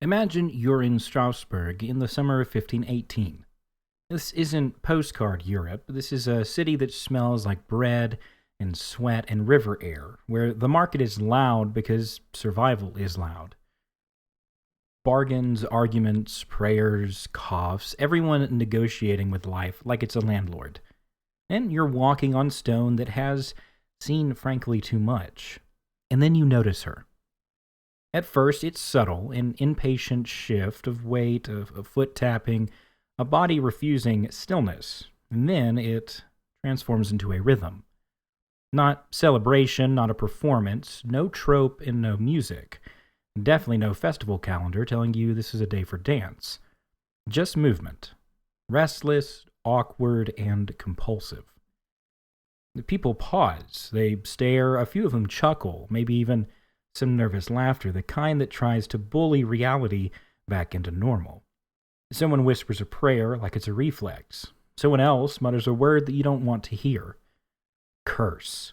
Imagine you're in Strasbourg in the summer of 1518. This isn't postcard Europe. This is a city that smells like bread and sweat and river air, where the market is loud because survival is loud. Bargains, arguments, prayers, coughs, everyone negotiating with life like it's a landlord. And you're walking on stone that has seen, frankly, too much. And then you notice her. At first, it's subtle, an impatient shift of weight, a foot tapping, a body refusing stillness. And then it transforms into a rhythm. Not celebration, not a performance, no trope and no music. Definitely no festival calendar telling you this is a day for dance. Just movement. Restless, awkward, and compulsive. The people pause. They stare. A few of them chuckle, maybe even some nervous laughter, the kind that tries to bully reality back into normal. Someone whispers a prayer like it's a reflex. Someone else mutters a word that you don't want to hear. Curse.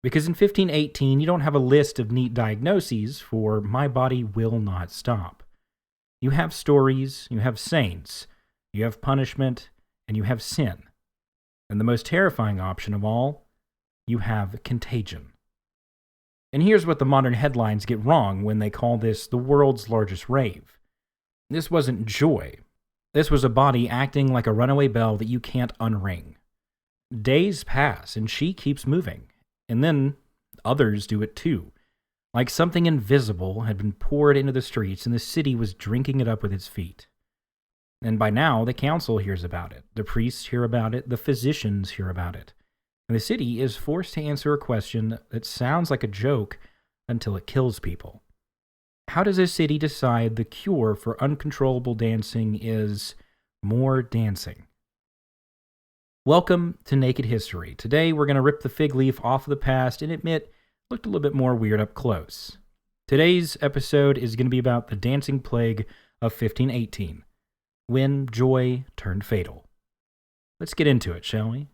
Because in 1518, you don't have a list of neat diagnoses for my body will not stop. You have stories, you have saints, you have punishment, and you have sin. And the most terrifying option of all, you have contagion. And here's what the modern headlines get wrong when they call this the world's largest rave. This wasn't joy. This was a body acting like a runaway bell that you can't unring. Days pass, and she keeps moving. And then others do it too. Like something invisible had been poured into the streets, and the city was drinking it up with its feet. And by now, the council hears about it. The priests hear about it. The physicians hear about it. And the city is forced to answer a question that sounds like a joke until it kills people. How does a city decide the cure for uncontrollable dancing is more dancing? Welcome to Naked History. Today we're going to rip the fig leaf off of the past and admit it looked a little bit more weird up close. Today's episode is going to be about the dancing plague of 1518, when joy turned fatal. Let's get into it, shall we?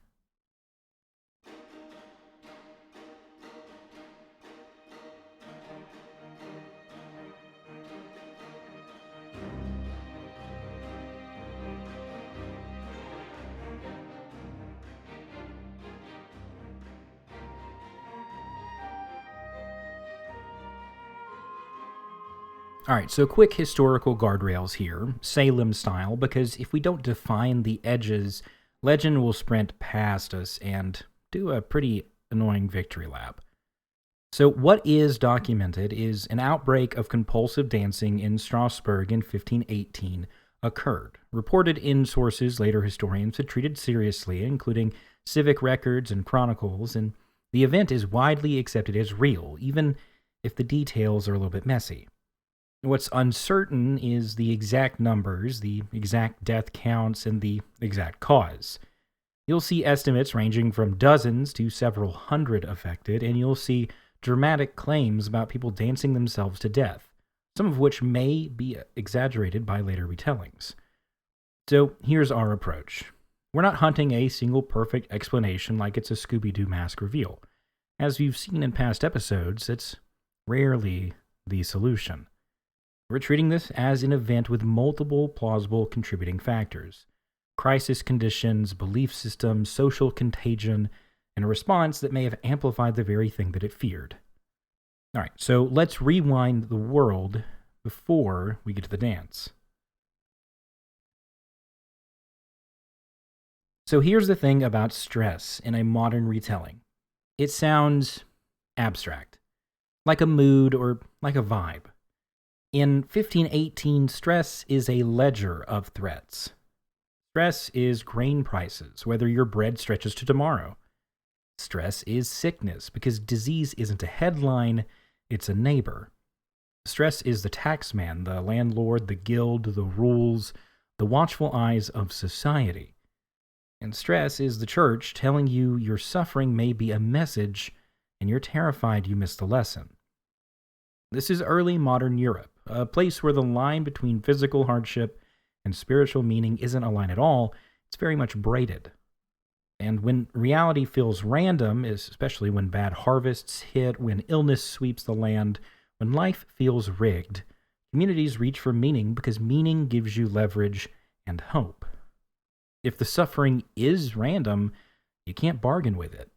Alright, so quick historical guardrails here, Salem style, because if we don't define the edges, legend will sprint past us and do a pretty annoying victory lap. So what is documented is an outbreak of compulsive dancing in Strasbourg in 1518 occurred. Reported in sources later historians had treated seriously, including civic records and chronicles, and the event is widely accepted as real, even if the details are a little bit messy. What's uncertain is the exact numbers, the exact death counts, and the exact cause. You'll see estimates ranging from dozens to several hundred affected, and you'll see dramatic claims about people dancing themselves to death, some of which may be exaggerated by later retellings. So here's our approach. We're not hunting a single perfect explanation like it's a Scooby-Doo mask reveal. As you've seen in past episodes, it's rarely the solution. We're treating this as an event with multiple plausible contributing factors. Crisis conditions, belief systems, social contagion, and a response that may have amplified the very thing that it feared. Alright, so let's rewind the world before we get to the dance. So here's the thing about stress in a modern retelling. It sounds abstract, like a mood or like a vibe. In 1518, stress is a ledger of threats. Stress is grain prices, whether your bread stretches to tomorrow. Stress is sickness, because disease isn't a headline, it's a neighbor. Stress is the taxman, the landlord, the guild, the rules, the watchful eyes of society. And stress is the church telling you your suffering may be a message, and you're terrified you missed the lesson. This is early modern Europe, a place where the line between physical hardship and spiritual meaning isn't a line at all. It's very much braided. And when reality feels random, especially when bad harvests hit, when illness sweeps the land, when life feels rigged, Communities reach for meaning because meaning gives you leverage and hope. If the suffering is random, you can't bargain with it.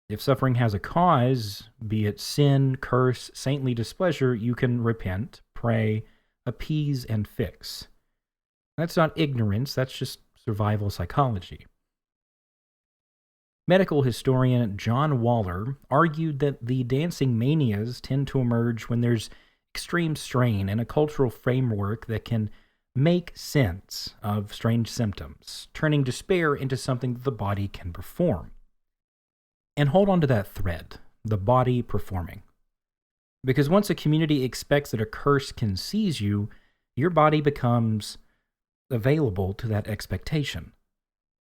If suffering has a cause, be it sin, curse, saintly displeasure, you can repent, pray, appease, and fix. That's not ignorance, that's just survival psychology. Medical historian John Waller argued that the dancing manias tend to emerge when there's extreme strain in a cultural framework that can make sense of strange symptoms, turning despair into something that the body can perform. And hold on to that thread, the body performing. Because once a community expects that a curse can seize you, your body becomes available to that expectation.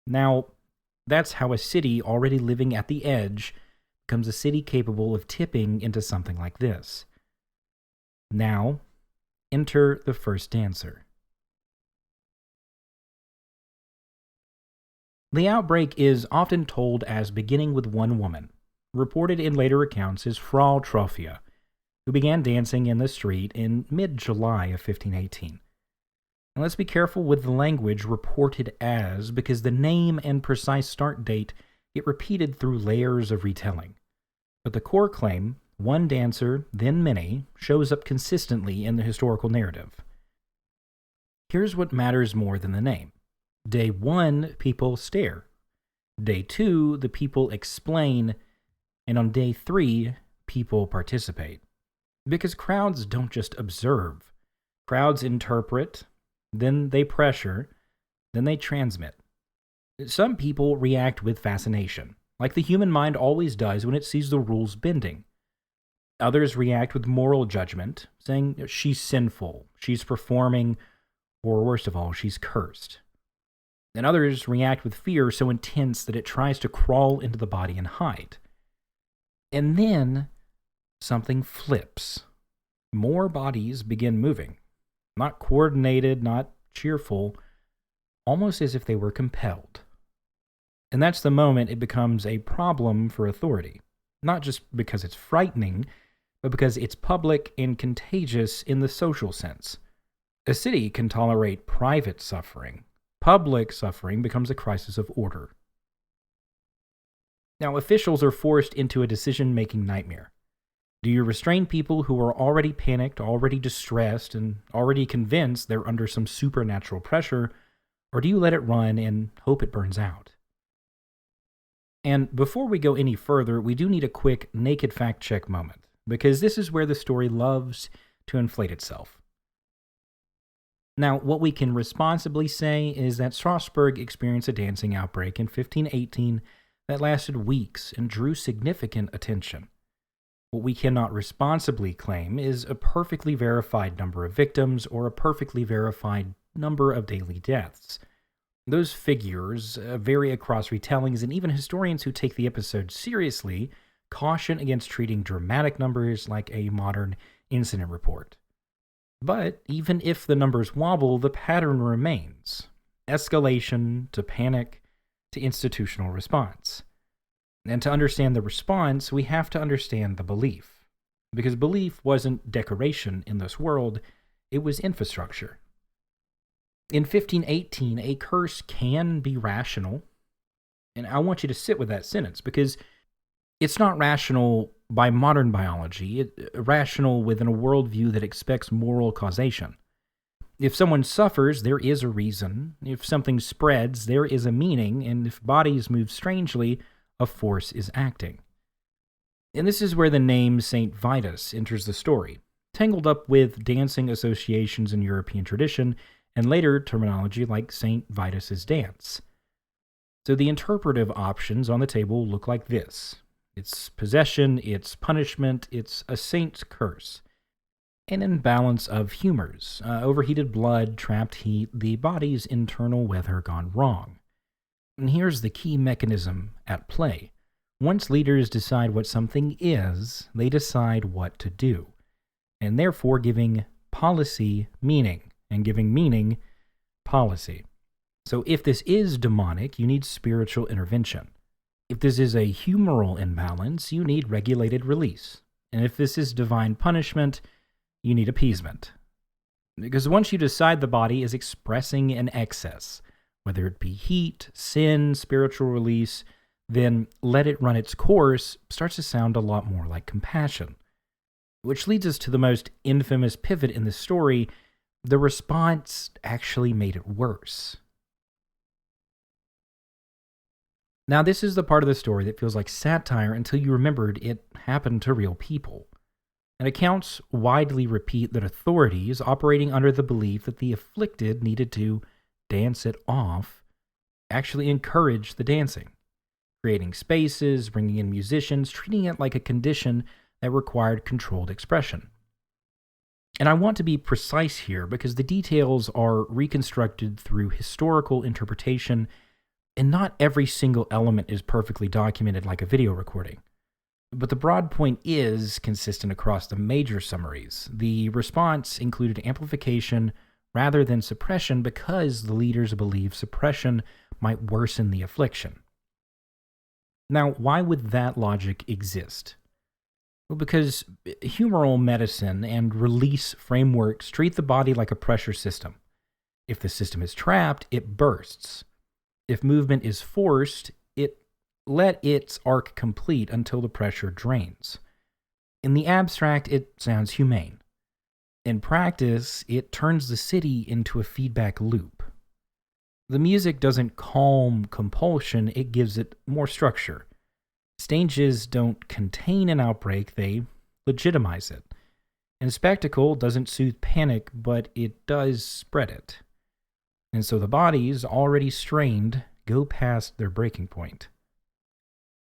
Now, that's how a city already living at the edge becomes a city capable of tipping into something like this. Now, enter the first dancer. The outbreak is often told as beginning with one woman, reported in later accounts as Frau Trophia, who began dancing in the street in mid-July of 1518. And let's be careful with the language reported as, because the name and precise start date get repeated through layers of retelling. But the core claim, one dancer, then many, shows up consistently in the historical narrative. Here's what matters more than the name. Day 1, people stare. Day 2, the people explain. And on day 3, people participate. Because crowds don't just observe. Crowds interpret, then they pressure, then they transmit. Some people react with fascination, like the human mind always does when it sees the rules bending. Others react with moral judgment, saying she's sinful, she's performing, or worst of all, she's cursed. And others react with fear so intense that it tries to crawl into the body and hide. And then something flips. More bodies begin moving. Not coordinated, not cheerful, almost as if they were compelled. And that's the moment it becomes a problem for authority. Not just because it's frightening, but because it's public and contagious in the social sense. A city can tolerate private suffering. Public suffering becomes a crisis of order. Now, officials are forced into a decision-making nightmare. Do you restrain people who are already panicked, already distressed, and already convinced they're under some supernatural pressure, or do you let it run and hope it burns out? And before we go any further, we do need a quick naked fact-check moment, because this is where the story loves to inflate itself. Now, what we can responsibly say is that Strasbourg experienced a dancing outbreak in 1518 that lasted weeks and drew significant attention. What we cannot responsibly claim is a perfectly verified number of victims or a perfectly verified number of daily deaths. Those figures vary across retellings, and even historians who take the episode seriously caution against treating dramatic numbers like a modern incident report. But even if the numbers wobble, the pattern remains. Escalation to panic to institutional response. And to understand the response, we have to understand the belief. Because belief wasn't decoration in this world, it was infrastructure. In 1518, a curse can be rational. And I want you to sit with that sentence, because it's not rational by modern biology. It's rational within a worldview that expects moral causation. If someone suffers, there is a reason. If something spreads, there is a meaning. And if bodies move strangely, a force is acting. And this is where the name Saint Vitus enters the story, tangled up with dancing associations in European tradition and later terminology like Saint Vitus's dance. So the interpretive options on the table look like this. It's possession, it's punishment, it's a saint's curse. An imbalance of humors, overheated blood, trapped heat, the body's internal weather gone wrong. And here's the key mechanism at play. Once leaders decide what something is, they decide what to do, and therefore giving policy meaning, and giving meaning policy. So if this is demonic, you need spiritual intervention. If this is a humoral imbalance, you need regulated release. And if this is divine punishment, you need appeasement. Because once you decide the body is expressing an excess, whether it be heat, sin, spiritual release, then let it run its course starts to sound a lot more like compassion. Which leads us to the most infamous pivot in the story. The response actually made it worse. Now, this is the part of the story that feels like satire until you remembered it happened to real people. And accounts widely repeat that authorities, operating under the belief that the afflicted needed to dance it off, actually encouraged the dancing, creating spaces, bringing in musicians, treating it like a condition that required controlled expression. And I want to be precise here because the details are reconstructed through historical interpretation, and not every single element is perfectly documented like a video recording. But the broad point is consistent across the major summaries. The response included amplification rather than suppression because the leaders believed suppression might worsen the affliction. Now, why would that logic exist? Well, because humoral medicine and release frameworks treat the body like a pressure system. If the system is trapped, it bursts. If movement is forced, let its arc complete until the pressure drains. In the abstract, it sounds humane. In practice, it turns the city into a feedback loop. The music doesn't calm compulsion, it gives it more structure. Stages don't contain an outbreak, they legitimize it. And spectacle doesn't soothe panic, but it does spread it. And so the bodies, already strained, go past their breaking point,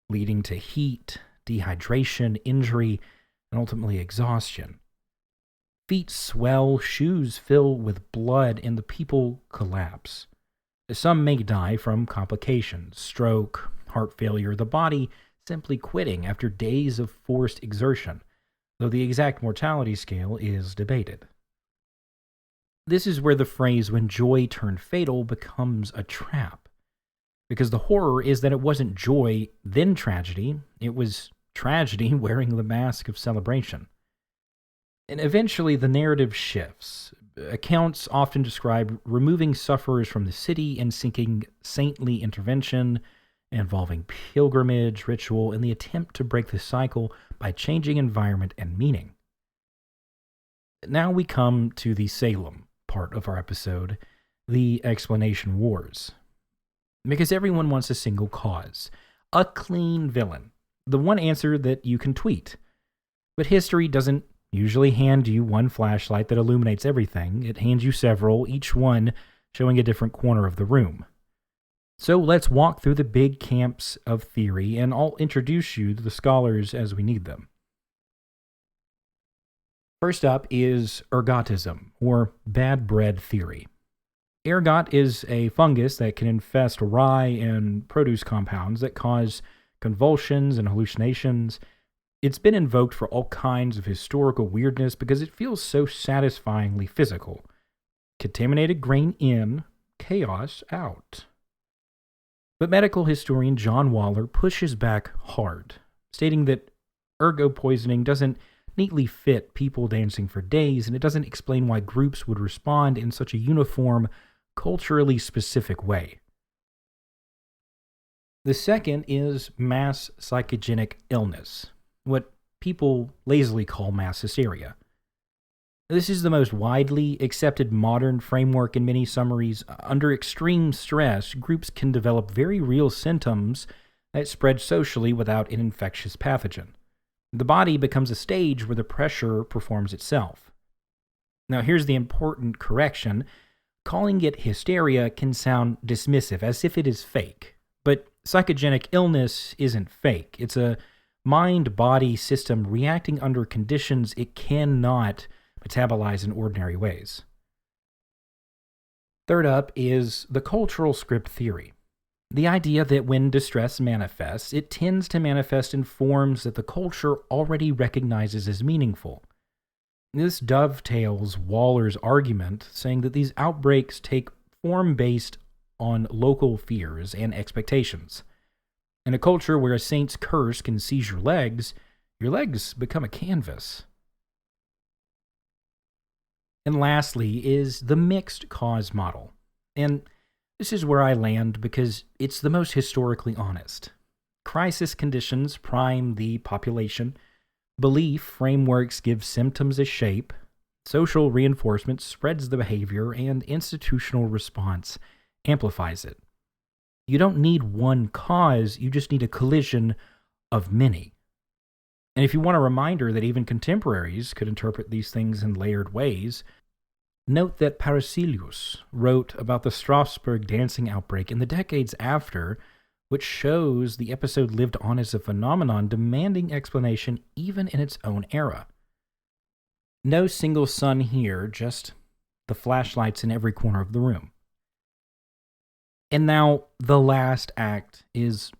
leading to heat, dehydration, injury, and ultimately exhaustion. Feet swell, shoes fill with blood, and the people collapse. Some may die from complications, stroke, heart failure, the body simply quitting after days of forced exertion, though the exact mortality scale is debated. This is where the phrase "when joy turned fatal" becomes a trap. Because the horror is that it wasn't joy, then tragedy. It was tragedy wearing the mask of celebration. And eventually the narrative shifts. Accounts often describe removing sufferers from the city and seeking saintly intervention, involving pilgrimage, ritual, and the attempt to break the cycle by changing environment and meaning. Now we come to the Salem part of our episode, the explanation wars. Because everyone wants a single cause, a clean villain, the one answer that you can tweet. But history doesn't usually hand you one flashlight that illuminates everything. It hands you several, each one showing a different corner of the room. So let's walk through the big camps of theory, and I'll introduce you to the scholars as we need them. First up is ergotism, or bad bread theory. Ergot is a fungus that can infest rye and produce compounds that cause convulsions and hallucinations. It's been invoked for all kinds of historical weirdness because it feels so satisfyingly physical. Contaminated grain in, chaos out. But medical historian John Waller pushes back hard, stating that ergo poisoning doesn't neatly fit people dancing for days, and it doesn't explain why groups would respond in such a uniform, culturally specific way. The second is mass psychogenic illness, what people lazily call mass hysteria. This is the most widely accepted modern framework in many summaries. Under extreme stress, groups can develop very real symptoms that spread socially without an infectious pathogen. The body becomes a stage where the pressure performs itself. Now, here's the important correction. Calling it hysteria can sound dismissive, as if it is fake. But psychogenic illness isn't fake. It's a mind-body system reacting under conditions it cannot metabolize in ordinary ways. Third up is the cultural script theory. The idea that when distress manifests, it tends to manifest in forms that the culture already recognizes as meaningful. This dovetails Waller's argument, saying that these outbreaks take form based on local fears and expectations. In a culture where a saint's curse can seize your legs become a canvas. And lastly is the mixed cause model. And this is where I land because it's the most historically honest. Crisis conditions prime the population, belief frameworks give symptoms a shape, social reinforcement spreads the behavior, and institutional response amplifies it. You don't need one cause, you just need a collision of many. And if you want a reminder that even contemporaries could interpret these things in layered ways, note that Paracelsus wrote about the Strasbourg dancing outbreak in the decades after, which shows the episode lived on as a phenomenon demanding explanation even in its own era. No single sun here, just the flashlights in every corner of the room. And now, the last act is,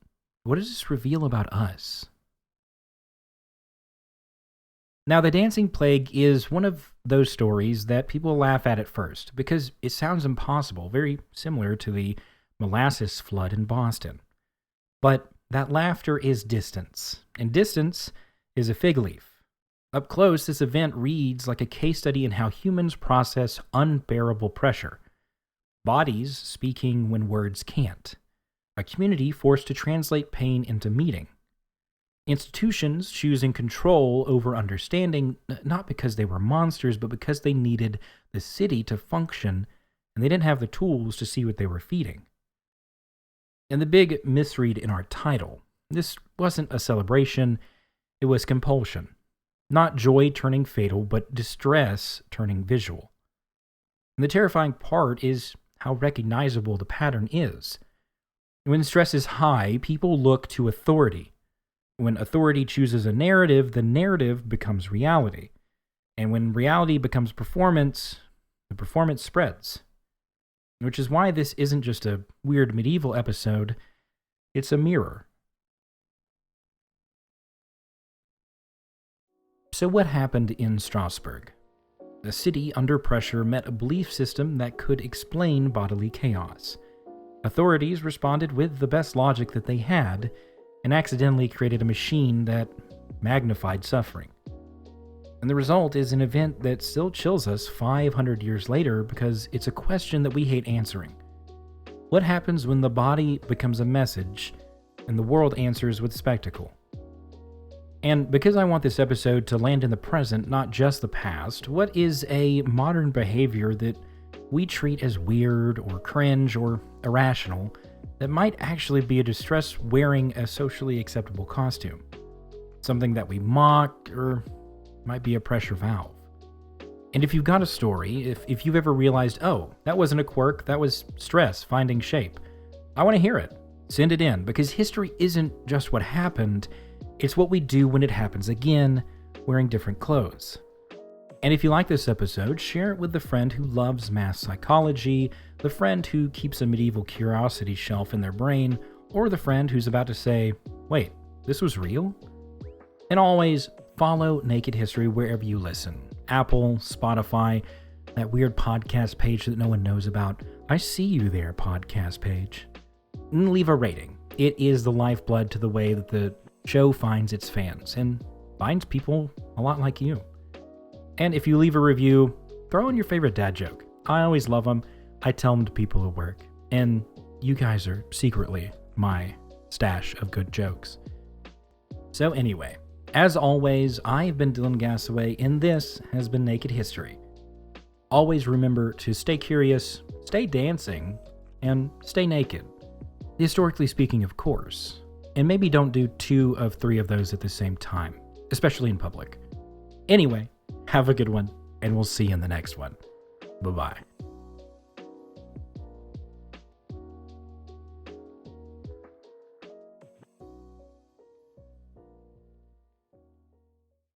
what does this reveal about us? Now, the dancing plague is one of those stories that people laugh at first because it sounds impossible, very similar to the molasses flood in Boston. But that laughter is distance, and distance is a fig leaf. Up close, this event reads like a case study in how humans process unbearable pressure. Bodies speaking when words can't. A community forced to translate pain into meaning. Institutions choosing control over understanding, not because they were monsters, but because they needed the city to function, and they didn't have the tools to see what they were feeding. And the big misread in our title, this wasn't a celebration, it was compulsion. Not joy turning fatal, but distress turning visual. And the terrifying part is how recognizable the pattern is. When stress is high, people look to authority. When authority chooses a narrative, the narrative becomes reality. And when reality becomes performance, the performance spreads. Which is why this isn't just a weird medieval episode, it's a mirror. So what happened in Strasbourg? The city, under pressure, met a belief system that could explain bodily chaos. Authorities responded with the best logic that they had, and accidentally created a machine that magnified suffering. And the result is an event that still chills us 500 years later because it's a question that we hate answering. What happens when the body becomes a message and the world answers with spectacle? And because I want this episode to land in the present, not just the past, what is a modern behavior that we treat as weird or cringe or irrational that might actually be a distress wearing a socially acceptable costume? Something that we mock or might be a pressure valve. And if you've got a story, if you've ever realized, oh, that wasn't a quirk, that was stress finding shape, I want to hear it. Send it in, because history isn't just what happened, it's what we do when it happens again, wearing different clothes. And if you like this episode, share it with the friend who loves mass psychology, the friend who keeps a medieval curiosity shelf in their brain, or the friend who's about to say, wait, this was real? And always, follow Naked History wherever you listen. Apple, Spotify, that weird podcast page that no one knows about. I see you there, podcast page. And leave a rating. It is the lifeblood to the way that the show finds its fans, and finds people a lot like you. And if you leave a review, throw in your favorite dad joke. I always love them. I tell them to people at work. And you guys are secretly my stash of good jokes. So anyway, as always, I have been Dyllan Gasaway, and this has been Naked History. Always remember to stay curious, stay dancing, and stay naked. Historically speaking, of course. And maybe don't do 2 of 3 of those at the same time, especially in public. Anyway, have a good one, and we'll see you in the next one. Bye-bye.